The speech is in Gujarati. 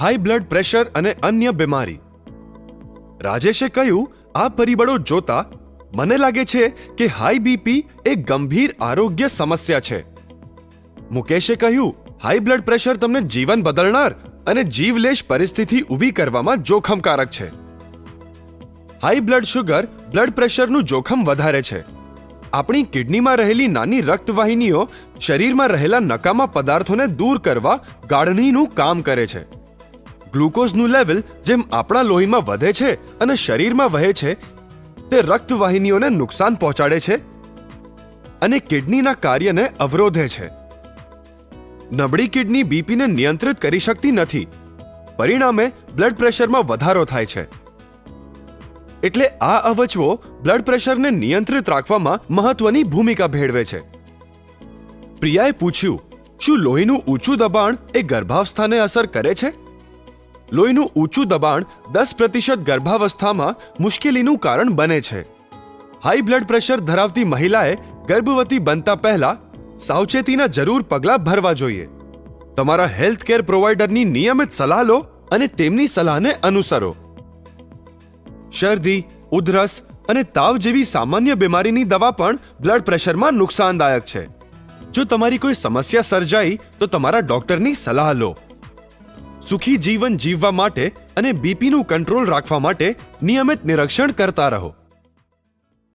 હાઈ બ્લડ પ્રેશર અને અન્ય બીમારી. રાજેશે કહ્યું, આ પરિબળો જોતા મને લાગે છે કે હાઈ બીપી એક ગંભીર આરોગ્ય સમસ્યા છે. મુકેશે કહ્યું, હાઈ બ્લડ પ્રેશર તમને જીવન બદલનાર અને જીવલેશ પરિસ્થિતિ ઊભી કરવામાં જોખમકારક છે. હાઈ બ્લડ શુગર બ્લડ પ્રેશરનું જોખમ વધારે છે. આપણી કિડનીમાં રહેલી નાની રક્તવાહિનીઓ શરીરમાં રહેલા નકામા પદાર્થોને દૂર કરવા ગાળણીનું કામ કરે છે. ગ્લુકોઝનું લેવલ જેમ આપણા લોહીમાં વધે છે અને શરીરમાં વહે છે, તે રક્તવાહિનીઓને નુકસાન પહોંચાડે છે અને કિડનીના કાર્યને અવરોધે છે. નબળી કિડની બીપીને નિયંત્રિત કરી શકતી નથી. પરિણામે બ્લડ પ્રેશરમાં વધારો થાય છે. એટલે આ અવચવો બ્લડ પ્રેશરને નિયંત્રિત રાખવામાં મહત્વની ભૂમિકા ભેળવે છે. પ્રિયાએ પૂછ્યું, શું લોહીનું ઊંચું દબાણ એ ગર્ભાવસ્થાને અસર કરે છે? લોહીનું ઊંચું દબાણ 10% ગર્ભાવસ્થામાં મુશ્કેલીનું કારણ બને છે. હાઈ બ્લડ પ્રેશર ધરાવતી મહિલાએ ગર્ભવતી બનતા પહેલા સાવચેતીના જરૂર પગલાં ભરવા જોઈએ. તમારા હેલ્થકેર પ્રોવાઇડરની નિયમિત સલાહ લો અને તેમની સલાહને અનુસરો. શરદી, ઉધરસ અને તાવ જેવી સામાન્ય બીમારીની દવા પણ બ્લડ પ્રેશરમાં નુકસાનદાયક છે. જો તમારી કોઈ સમસ્યા સર્જાઈ તો તમારા ડોક્ટરની સલાહ લો. સુખી જીવન જીવવા માટે અને બીપીનું કંટ્રોલ રાખવા માટે નિયમિત નિરીક્ષણ કરતા રહો.